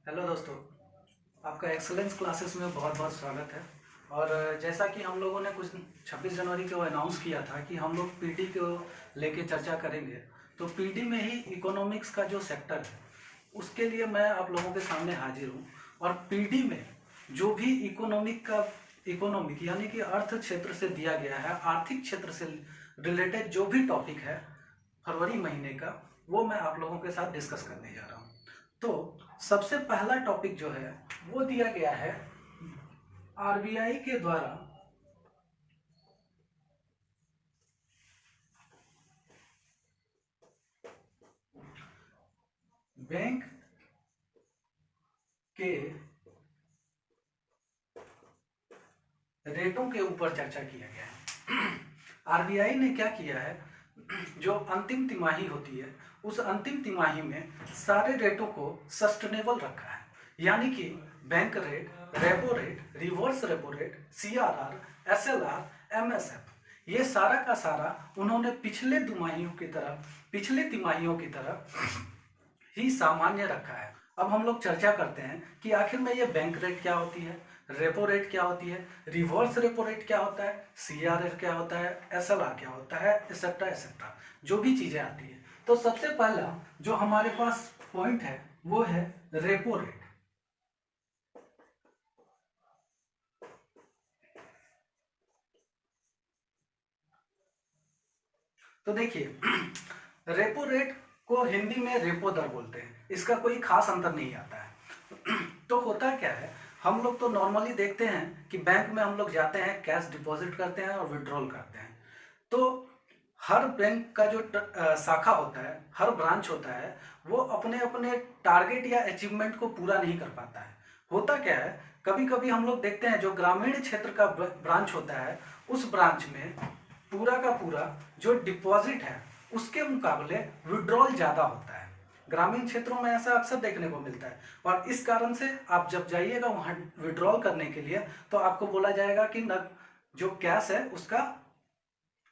Hello दोस्तों, आपका excellence classes में बहुत बहुत स्वागत है। और जैसा कि हम लोगों ने कुछ 26 जनवरी को अनाउंस किया था कि हम लोग पीटी को लेके चर्चा करेंगे, तो पीटी में ही इकोनॉमिक्स का जो सेक्टर है उसके लिए मैं आप लोगों के सामने हाजिर हूँ। और पीटी में जो भी इकोनॉमिक यानी कि अर्थ क्षेत्र से दिया गया है, आर्थिक क्षेत्र से रिलेटेड जो भी टॉपिक है फरवरी महीने का, वो मैं आप लोगों के साथ डिस्कस करने जा रहा हूँ। तो सबसे पहला टॉपिक जो है वो दिया गया है आरबीआई के द्वारा बैंक के रेटों के ऊपर चर्चा किया गया है। आरबीआई ने क्या किया है, जो अंतिम तिमाही होती है उस अंतिम तिमाही में सारे रेटों को सस्टेनेबल रखा है, यानी कि bank rate, repo rate, reverse repo rate, CRR, SLR, MSF, ये सारा का सारा उन्होंने पिछले तिमाहियों की तरह ही सामान्य रखा है। अब हम लोग चर्चा करते हैं कि आखिर में ये बैंक रेट क्या होती है, रेपो रेट क्या होती है, रिवर्स रेपो रेट क्या होता है, सीआरआर क्या होता है, एसएलआर क्या होता है, एक्सेट्रा एक्सेट्रा, जो भी चीजें आती है। तो सबसे पहला जो हमारे पास पॉइंट है वो है रेपो रेट। तो देखिए, रेपो रेट को हिंदी में रेपो दर बोलते हैं, इसका कोई खास अंतर नहीं आता है। तो होता क्या है, हम लोग तो नॉर्मली देखते हैं कि बैंक में हम लोग जाते हैं, कैश डिपॉजिट करते हैं और विड्रॉल करते हैं। तो हर बैंक का जो शाखा होता है, हर ब्रांच होता है, वो अपने अपने टारगेट या अचीवमेंट को पूरा नहीं कर पाता है। होता क्या है, कभी कभी हम लोग देखते हैं जो ग्रामीण क्षेत्र का ब्रांच होता है, उस ब्रांच में पूरा का पूरा जो डिपॉजिट है उसके मुकाबले विड्रॉल ज़्यादा होता है। ग्रामीण क्षेत्रों में ऐसा अक्सर देखने को मिलता है, और इस कारण से आप जब जाइएगा वहाँ विड्रॉल करने के लिए तो आपको बोला जाएगा कि न जो कैश है उसका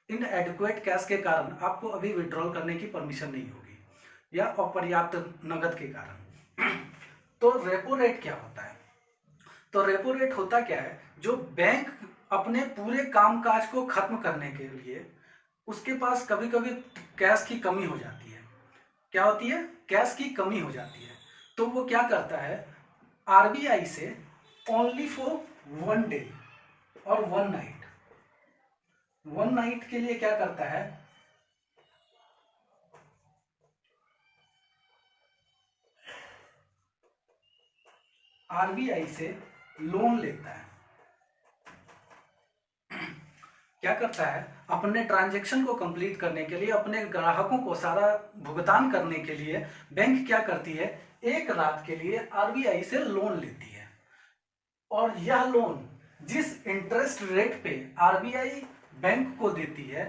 इनएडिक्वेट कैश के कारण आपको अभी विड्रॉल करने की परमिशन नहीं होगी, या अपर्याप्त नगद के कारण। तो रेपो रेट क्या होता है? तो रेपो रेट होता क्या है, जो बैंक अपने पूरे कामकाज को खत्म करने के लिए उसके पास कभी कभी कैश की कमी हो जाती है। क्या होती है? कैश की कमी हो जाती है। तो वो क्या करता है, आरबीआई से ओनली फॉर 1 डे और 1 नाइट के लिए क्या करता है, आरबीआई से लोन लेता है। क्या करता है, अपने ट्रांजैक्शन को कंप्लीट करने के लिए, अपने ग्राहकों को सारा भुगतान करने के लिए बैंक क्या करती है, एक रात के लिए आरबीआई से लोन लेती है। और यह लोन जिस इंटरेस्ट रेट पे आरबीआई बैंक को देती है,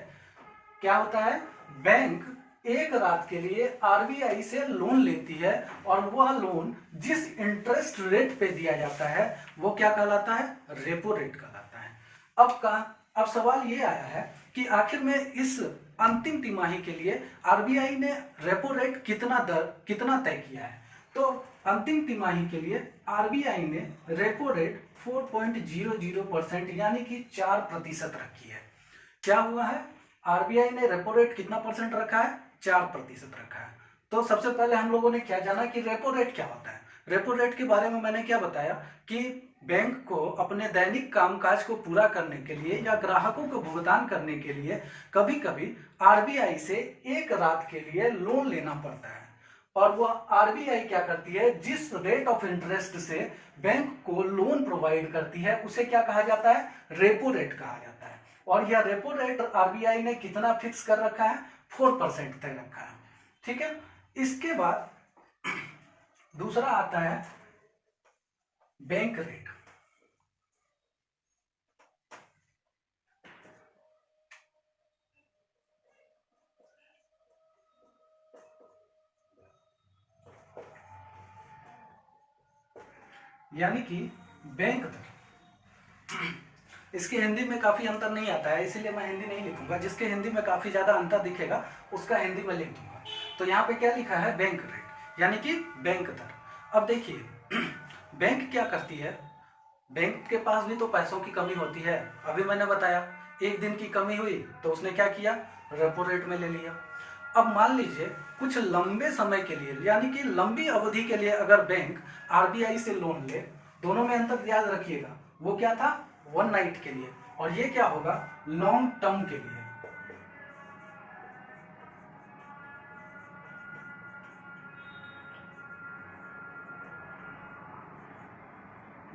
क्या होता है, बैंक एक रात के लिए आरबीआई से लोन लेती है, और वह लोन जिस इंटरेस्ट रेट पे दिया जाता है वो क्या कहलाता है, रेपो रेट कहलाता है। अब सवाल ये आया है कि आखिर में इस अंतिम तिमाही के लिए आरबीआई ने रेपो रेट कितना तय किया है। तो अंतिम तिमाही के लिए आरबीआई ने रेपो रेट 4.00% यानी कि 4% रखी है। क्या हुआ है, आरबीआई ने रेपो रेट कितना परसेंट रखा है, 4% रखा है। तो सबसे पहले हम लोगों ने क्या जाना कि रेपो रेट क्या होता है। रेपो रेट के बारे में मैंने क्या बताया कि बैंक को अपने दैनिक कामकाज को पूरा करने के लिए या ग्राहकों को भुगतान करने के लिए कभी कभी आरबीआई से एक रात के लिए लोन लेना पड़ता है, और वह आरबीआई क्या करती है, जिस रेट ऑफ इंटरेस्ट से बैंक को लोन प्रोवाइड करती है उसे क्या कहा जाता है, रेपो रेट कहा जाता है। और यह रेपो रेट आरबीआई ने कितना फिक्स कर रखा है, 4% तय रखा है। ठीक है। इसके बाद दूसरा आता है बैंक रेट। यानी कि बैंक दर। इसके हिंदी में काफी अंतर नहीं आता है, इसीलिए मैं हिंदी नहीं लिखूंगा। जिसके हिंदी में काफी ज्यादा अंतर दिखेगा उसका हिंदी में लिख दूंगा। तो यहाँ पे क्या लिखा है, बैंक रेट यानी कि बैंक दर। अब देखिए, बैंक क्या करती है, बैंक के पास भी तो पैसों की कमी होती है। अभी मैंने बताया 1 दिन की कमी हुई तो उसने क्या किया, रेपो रेट में ले लिया। अब मान लीजिए कुछ लंबे समय के लिए यानी कि लंबी अवधि के लिए अगर बैंक आरबीआई से लोन ले, दोनों में अंतर याद रखिएगा, वो क्या था, 1 नाइट के लिए, और ये क्या होगा, लॉन्ग टर्म के लिए।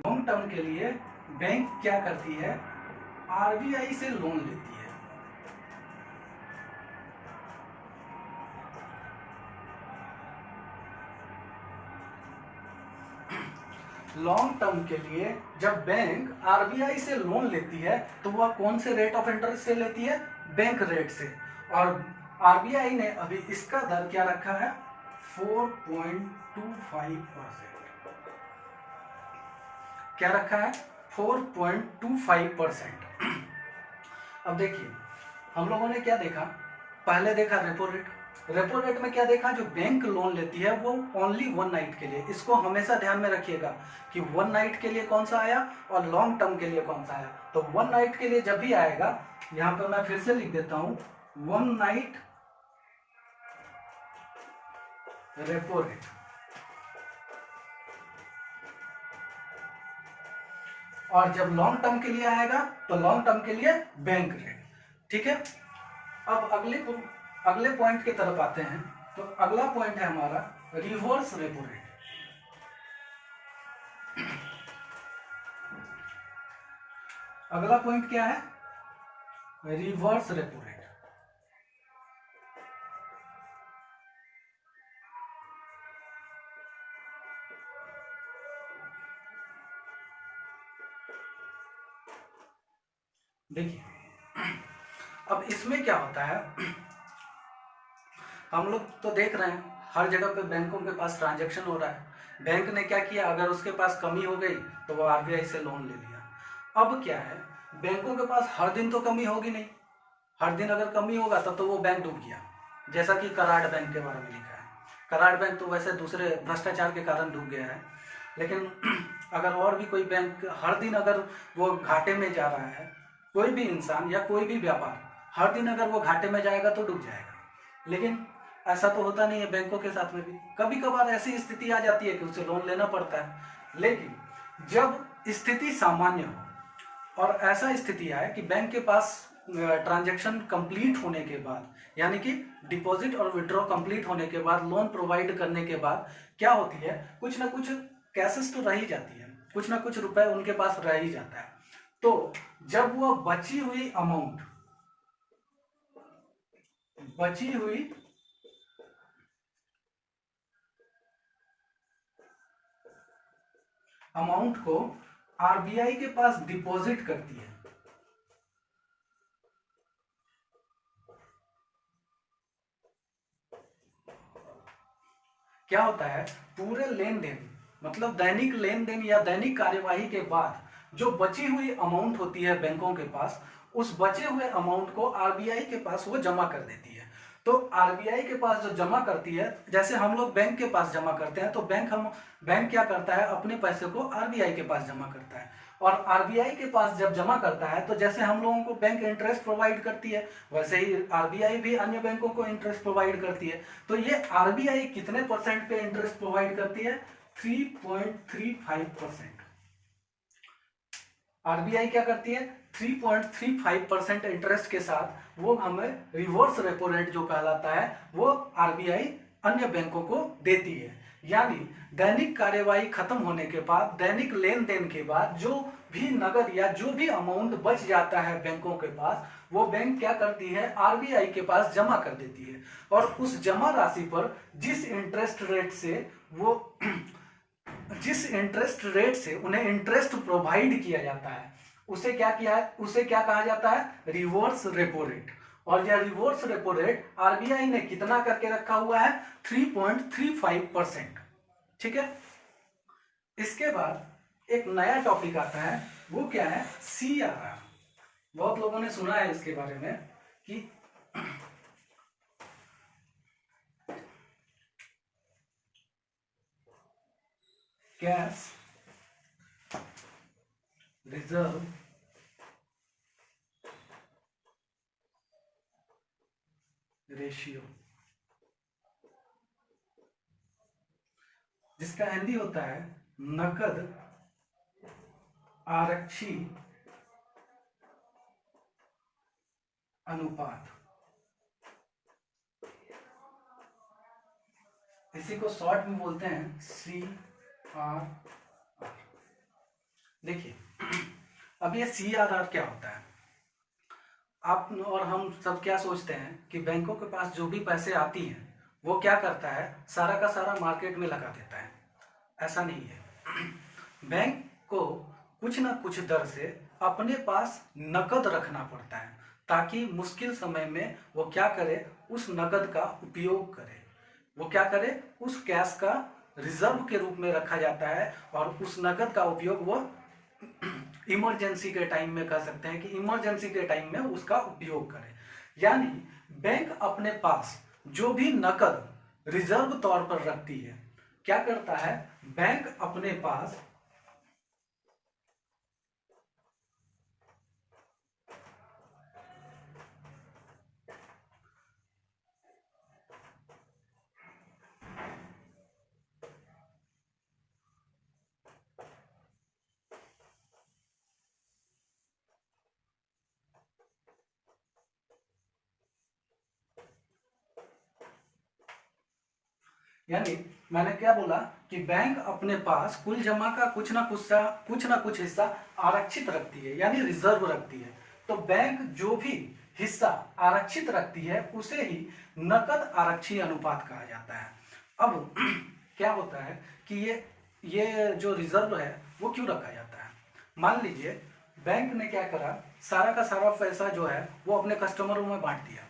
लॉन्ग टर्म के लिए बैंक क्या करती है, आरबीआई से लोन लेती है। लॉन्ग टर्म के लिए जब बैंक आरबीआई से लोन लेती है तो वह कौन से रेट ऑफ इंटरेस्ट से लेती है, बैंक रेट से। और आरबीआई ने अभी इसका दर क्या रखा है, 4.25%। क्या रखा है, 4.25%। अब देखिए हम लोगों ने क्या देखा, पहले देखा रेपो रेट। रेपो रेट में क्या देखा, जो बैंक लोन लेती है वो ओनली 1 नाइट के लिए, इसको हमेशा ध्यान में रखिएगा कि 1 नाइट के लिए कौन सा आया और लॉन्ग टर्म के लिए कौन सा आया। तो 1 नाइट के लिए जब भी आएगा, यहां पर मैं फिर से लिख देता हूं, 1 नाइट रेपो रेट। और जब लॉन्ग टर्म के लिए आएगा तो लॉन्ग टर्म के लिए बैंक रेट। ठीक है, अब अगले पॉइंट की तरफ आते हैं। तो अगला पॉइंट है हमारा रिवर्स रेपो रेट। अगला पॉइंट क्या है, रिवर्स रेपो रेट। देखिए अब इसमें क्या होता है, हम लोग तो देख रहे हैं हर जगह पे बैंकों के पास ट्रांजैक्शन हो रहा है। बैंक ने क्या किया, अगर उसके पास कमी हो गई तो वो आरबीआई से लोन ले लिया। अब क्या है, बैंकों के पास हर दिन तो कमी होगी नहीं, हर दिन अगर कमी होगा तब तो वो बैंक डूब गया। जैसा कि कराड़ बैंक के बारे में लिखा है, कराड़ बैंक तो वैसे दूसरे भ्रष्टाचार के कारण डूब गया है, लेकिन अगर और भी कोई बैंक हर दिन अगर वो घाटे में जा रहा है, कोई भी इंसान या कोई भी व्यापार हर दिन अगर वो घाटे में जाएगा तो डूब जाएगा। लेकिन ऐसा तो होता नहीं है, बैंकों के साथ में भी कभी कभार ऐसी स्थिति आ जाती है कि उसे लोन लेना पड़ता है। लेकिन जब स्थिति सामान्य हो और ऐसा स्थिति आए कि बैंक के पास ट्रांजैक्शन कंप्लीट होने के बाद, यानी कि डिपॉजिट और विड्रॉ कंप्लीट होने के बाद, लोन प्रोवाइड करने के बाद क्या होती है, कुछ ना कुछ कैशेस तो रह ही जाती है, कुछ ना कुछ रुपए उनके पास रह ही जाता है। तो जब वह बची हुई अमाउंट को आरबीआई के पास डिपॉजिट करती है, क्या होता है, पूरे लेन देन मतलब दैनिक लेन देन या दैनिक कार्यवाही के बाद जो बची हुई अमाउंट होती है बैंकों के पास, उस बचे हुए अमाउंट को आरबीआई के पास वो जमा कर देती है। तो आरबीआई के पास जो जमा करती है, जैसे हम लोग बैंक के पास जमा करते हैं, तो बैंक क्या करता है, अपने पैसे को आरबीआई के पास जमा करता है। और आरबीआई के पास जब जमा करता है तो जैसे हम लोगों को बैंक इंटरेस्ट प्रोवाइड करती है, वैसे ही आरबीआई भी अन्य बैंकों को इंटरेस्ट प्रोवाइड करती है। तो ये आरबीआई कितने परसेंट पे इंटरेस्ट प्रोवाइड करती है, 3.35%। आरबीआई क्या करती है, 3.35% इंटरेस्ट के साथ वो हमें रिवर्स रेपो रेट जो कहलाता है वो आरबीआई अन्य बैंकों को देती है। यानी दैनिक कार्यवाही खत्म होने के बाद, दैनिक लेन देन के बाद जो भी नगद या जो भी अमाउंट बच जाता है बैंकों के पास, वो बैंक क्या करती है, आरबीआई के पास जमा कर देती है। और उस जमा राशि पर जिस इंटरेस्ट रेट से उन्हें इंटरेस्ट प्रोवाइड किया जाता है, उसे क्या कहा जाता है, रिवर्स रेपो रेट। और यह रिवर्स रेपो रेट आरबीआई ने कितना करके रखा हुआ है, 3.35%। ठीक है, इसके बाद एक नया टॉपिक आता है, वो क्या है, सीआरआर। बहुत लोगों ने सुना है इसके बारे में कि कैश रिजर्व रेशियो, जिसका हिंदी होता है नकद आरक्षी अनुपात। इसी को शॉर्ट में बोलते हैं CRR। देखिए, अब ये CRR क्या होता है? आप और हम सब क्या सोचते हैं कि बैंकों के पास जो भी पैसे आती हैं वो क्या करता है, सारा का सारा मार्केट में लगा देता है। ऐसा नहीं है। बैंक को कुछ ना कुछ दर से अपने पास नकद रखना पड़ता है, ताकि मुश्किल समय में वो क्या करे, उस नकद का उपयोग करे। वो क्या करे, उस कैश का रिजर्व के रूप में रखा जाता है, और उस नकद का उपयोग वो इमरजेंसी के टाइम में कर सकते हैं, कि इमरजेंसी के टाइम में उसका उपयोग करें। यानी बैंक अपने पास जो भी नकद रिजर्व तौर पर रखती है, क्या करता है, बैंक अपने पास यानी मैंने क्या बोला कि बैंक अपने पास कुल जमा का कुछ ना कुछ हिस्सा आरक्षित रखती है, यानी रिजर्व रखती है। तो बैंक जो भी हिस्सा आरक्षित रखती है उसे ही नकद आरक्षी अनुपात कहा जाता है। अब क्या होता है कि ये जो रिजर्व है वो क्यों रखा जाता है? मान लीजिए बैंक ने क्या करा, सारा का सारा पैसा जो है वो अपने कस्टमरों में बांट दिया,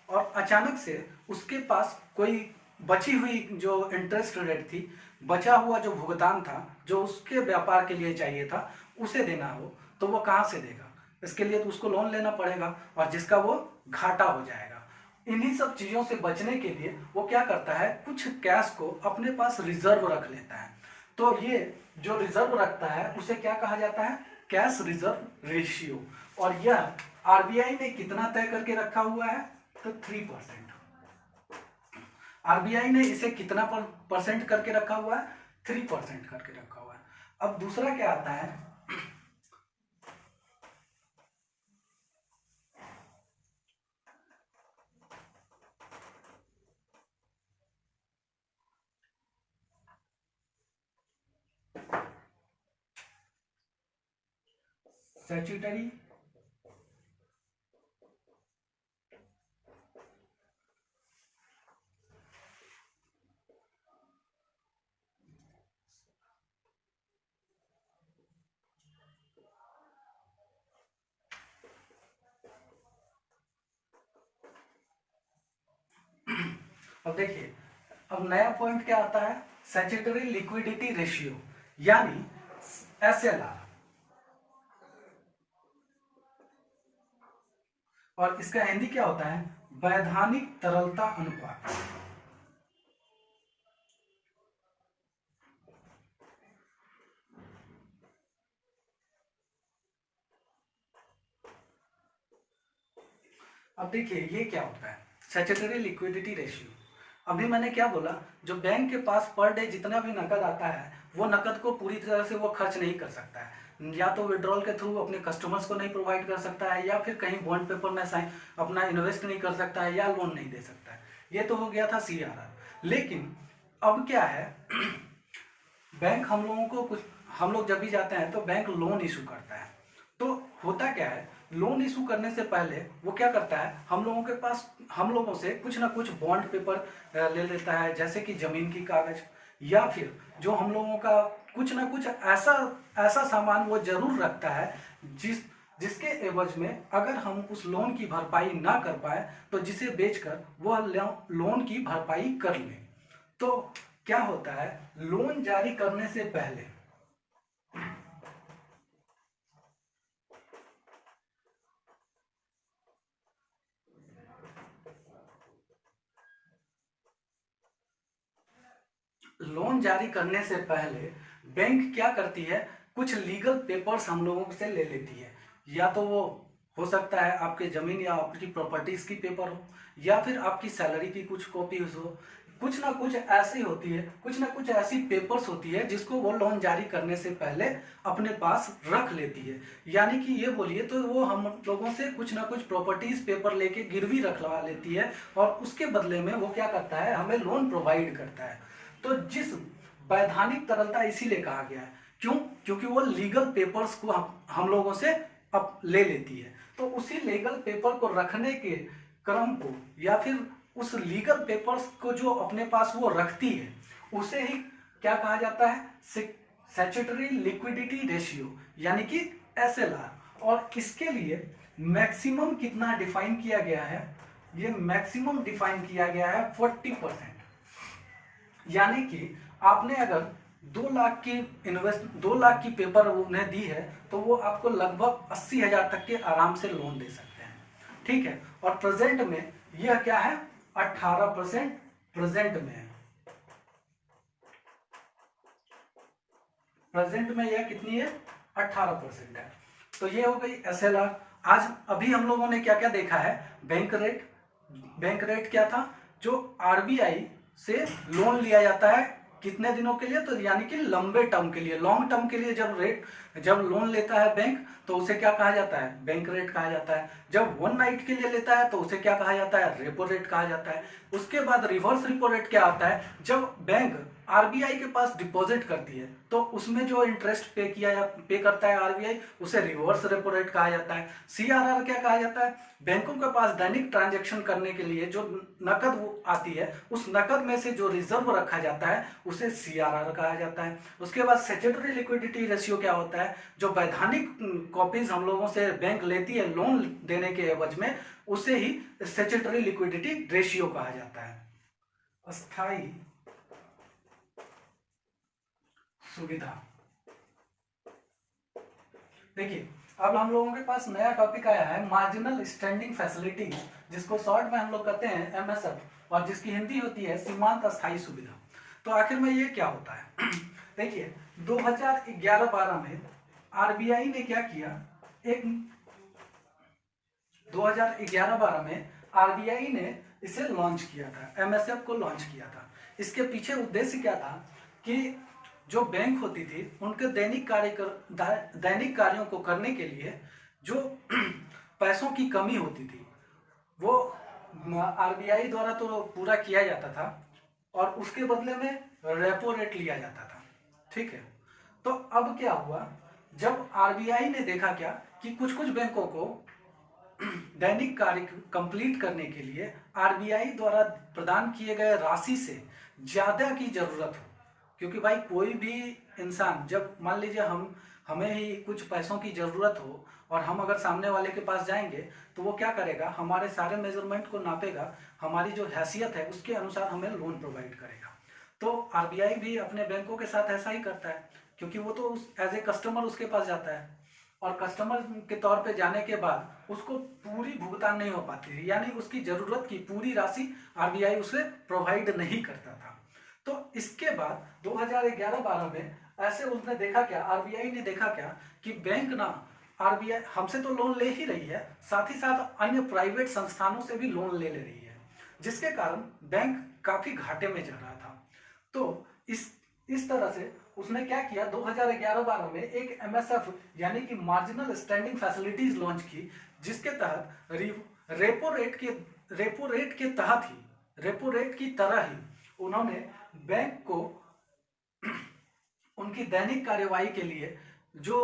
और अचानक से उसके पास कोई बची हुई जो इंटरेस्ट रेट थी, बचा हुआ जो भुगतान था, जो उसके व्यापार के लिए चाहिए था, उसे देना हो, तो वो कहाँ से देगा? इसके लिए तो उसको लोन लेना पड़ेगा, और जिसका वो घाटा हो जाएगा। इन्हीं सब चीज़ों से बचने के लिए वो क्या करता है, कुछ कैश को अपने पास रिजर्व रख लेता है। तो ये जो रिजर्व रखता है उसे क्या कहा जाता है, कैश रिजर्व रेशियो। और यह आरबीआई ने कितना तय करके रखा हुआ है, तो 3%। आरबीआई ने इसे कितना परसेंट करके रखा हुआ है, 3% करके रखा हुआ है। अब दूसरा क्या आता है, स्टैट्यूटरी अब देखिए, अब नया पॉइंट क्या आता है, स्टैट्यूटरी लिक्विडिटी रेशियो, यानी SLR। और इसका हिंदी क्या होता है, वैधानिक तरलता अनुपात। अब देखिए ये क्या होता है, स्टैट्यूटरी लिक्विडिटी रेशियो। अभी मैंने क्या बोला, जो बैंक के पास पर डे जितना भी नकद आता है, वो नकद को पूरी तरह से वो खर्च नहीं कर सकता है। या तो विड्रॉल के थ्रू अपने कस्टमर्स को नहीं प्रोवाइड कर सकता है, या फिर कहीं बॉन्ड पेपर में साइन अपना इन्वेस्ट नहीं कर सकता है, या लोन नहीं दे सकता है। ये तो हो गया था CRR। लेकिन अब क्या है, बैंक हम लोगों को कुछ, हम लोग जब भी जाते हैं तो बैंक लोन इशू करता है। तो होता क्या है, लोन इशू करने से पहले वो क्या करता है, हम लोगों के पास, हम लोगों से कुछ ना कुछ बॉन्ड पेपर ले लेता है, जैसे कि जमीन की कागज, या फिर जो हम लोगों का कुछ ना कुछ ऐसा ऐसा सामान वो जरूर रखता है जिसके एवज में अगर हम उस लोन की भरपाई ना कर पाए तो जिसे बेचकर वह लोन की भरपाई कर ले। तो क्या होता है, लोन जारी करने से पहले लोन जारी करने से पहले बैंक क्या करती है, कुछ लीगल पेपर्स हम लोगों से ले लेती है। या तो वो हो सकता है आपके जमीन या आपकी प्रॉपर्टीज की पेपर हो, या फिर आपकी सैलरी की कुछ कॉपीज हो। कुछ ना कुछ ऐसी होती है, कुछ ना कुछ ऐसी पेपर्स होती है जिसको वो लोन जारी करने से पहले अपने पास रख लेती है। यानी कि ये बोलिए तो वो हम लोगों से कुछ ना कुछ प्रॉपर्टीज पेपर लेके गिरवी रखवा लेती है, और उसके बदले में वो क्या करता है, हमें लोन प्रोवाइड करता है। तो जिस वैधानिक तरलता इसीलिए कहा गया है, क्यों? क्योंकि वो लीगल पेपर्स को हम लोगों से अब ले लेती है। तो उसी लीगल पेपर को रखने के क्रम को, या फिर उस लीगल पेपर्स को जो अपने पास वो रखती है, उसे ही क्या कहा जाता है, स्टैट्यूटरी लिक्विडिटी रेशियो, यानी कि एसएलआर। और इसके लिए मैक्सिमम कितना डिफाइन किया गया है, ये मैक्सिमम डिफाइन किया गया है 40%। यानी कि आपने अगर 2 लाख की पेपर उन्हें दी है, तो वो आपको लगभग 80,000 तक के आराम से लोन दे सकते हैं। ठीक है। और प्रेजेंट में यह क्या है, 18% प्रेजेंट में है। प्रेजेंट में यह कितनी है, 18% है। तो ये हो गई एसएलआर। आज अभी हम लोगों ने क्या क्या देखा है, बैंक रेट। बैंक रेट क्या था, जो आरबीआई से लोन लिया जाता है कितने दिनों के लिए, तो यानी कि लंबे टर्म के लिए, लॉन्ग टर्म के लिए जब लोन लेता है बैंक, तो उसे क्या कहा जाता है, बैंक रेट कहा जाता है। जब वन नाइट के लिए लेता है तो उसे क्या कहा जाता है, रेपो रेट कहा जाता है। उसके बाद रिवर्स रेपो रेट क्या आता है, जब बैंक आरबीआई के पास डिपॉजिट करती है तो उसमें जो इंटरेस्ट पे करता है आरबीआई, उसे रिवर्स रेपो रेट कहा जाता है। सीआरआर क्या कहा जाता है, बैंकों के पास दैनिक ट्रांजैक्शन करने के लिए जो नकद आती है, उस नकद में से जो रिजर्व रखा जाता है उसे सीआरआर कहा जाता है। उसके बाद स्टैट्यूटरी लिक्विडिटी रेशियो क्या होता है, जो वैधानिक कॉपीज हम लोगों से बैंक लेती है लोन देने के एवज में, उसे ही स्टैट्यूटरी लिक्विडिटी रेशियो कहा जाता है। अस्थाई सुविधा। देखिए, अब हम लोगों के पास नया टॉपिक आया है, मार्जिनल स्टैंडिंग फैसिलिटी, जिसको शॉर्ट में हम लोग कहते हैं एमएसएफ, और जिसकी हिंदी होती है सीमांत अस्थायी सुविधा। तो आखिर में ये क्या होता है देखिए, 2011-12 में आरबीआई ने क्या किया, 2011-12 में आरबीआई ने इसे लॉन्च किया था, एमएसएफ को लॉन्च किया था। इसके पीछे उद्देश्य क्या था कि जो बैंक होती थी उनके दैनिक कार्यों को करने के लिए जो पैसों की कमी होती थी वो आरबीआई द्वारा तो पूरा किया जाता था, और उसके बदले में रेपो रेट लिया जाता था। ठीक है। तो अब क्या हुआ, जब आरबीआई ने देखा क्या कि कुछ कुछ बैंकों को दैनिक कार्य कंप्लीट करने के लिए आरबीआई द्वारा प्रदान किए गए राशि से ज्यादा की जरूरत हो, क्योंकि भाई कोई भी इंसान, जब मान लीजिए हमें ही कुछ पैसों की जरूरत हो और हम अगर सामने वाले के पास जाएंगे तो वो क्या करेगा, हमारे सारे मेजरमेंट को नापेगा, हमारी जो हैसियत है उसके अनुसार हमें लोन प्रोवाइड करेगा। तो आरबीआई भी अपने बैंकों के साथ ऐसा ही करता है, क्योंकि वो तो एज ए कस्टमर उसके पास जाता है, और कस्टमर के तौर पे जाने के बाद उसको पूरी भुगतान नहीं हो पाती है, यानी उसकी जरूरत की पूरी राशि आरबीआई उसे प्रोवाइड नहीं करता था। तो इसके बाद 2011-12 में ऐसे उसने देखा क्या, आरबीआई ने देखा क्या कि बैंक ना आरबीआई हमसे तो लोन ले ही रही है, साथ ही साथ अन्य प्राइवेट संस्थानों से भी लोन ले रही है, जिसके कारण बैंक काफी घाटे में जा रहा था। तो इस तरह से उसने क्या किया, 2011-12 में एक एमएसएफ यानी कि मार्जिनल स्टैंडिंग फैसिलिटीज लॉन्च की, जिसके तहत रेपो रेट की तरह ही उन्होंने बैंक को उनकी दैनिक कार्यवाही के लिए जो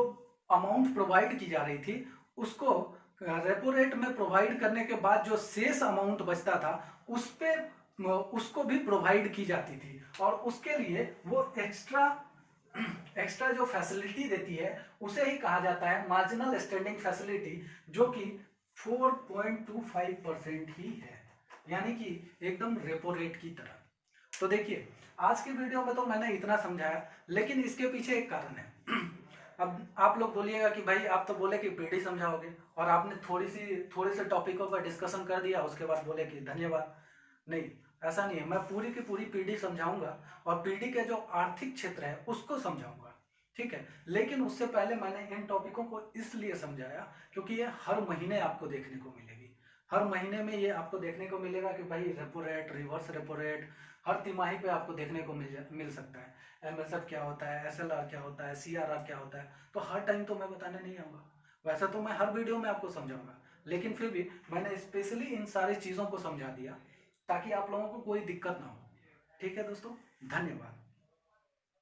अमाउंट प्रोवाइड की जा रही थी उसको रेपो रेट में प्रोवाइड करने के बाद जो शेष अमाउंट बचता था उसको भी प्रोवाइड की जाती थी, और उसके लिए वो एक्स्ट्रा जो फैसिलिटी देती है उसे ही कहा जाता है मार्जिनल स्टैंडिंग फैसिलिटी, जो कि 4.25% ही है, यानी कि एकदम रेपो रेट की तरह। तो देखिए, आज की वीडियो में तो मैंने इतना समझाया, लेकिन इसके पीछे एक कारण है। अब आप लोग बोलिएगा कि भाई आप तो बोले कि पीडी समझाओगे, और आपने थोड़े से टॉपिकों पर डिस्कशन कर दिया, उसके बाद बोले कि धन्यवाद। नहीं, ऐसा नहीं है, मैं पूरी की पूरी पीडी समझाऊंगा, और पीडी के जो आर्थिक क्षेत्र है उसको समझाऊंगा। ठीक है। लेकिन उससे पहले मैंने इन टॉपिकों को इसलिए समझाया क्योंकि ये हर महीने आपको देखने को मिलेगी। हर महीने में ये आपको देखने को मिलेगा कि भाई repo rate, reverse repo rate हर तिमाही पे आपको देखने को मिल सकता है। एमएसएफ क्या होता है, एसएलआर क्या होता है, सीआरआर क्या होता है, तो हर टाइम तो मैं बताने नहीं आऊँगा। वैसे तो मैं हर वीडियो में आपको समझाऊंगा, लेकिन फिर भी मैंने स्पेशली इन सारी चीज़ों को समझा दिया ताकि आप लोगों को कोई दिक्कत ना हो। ठीक है दोस्तों, धन्यवाद।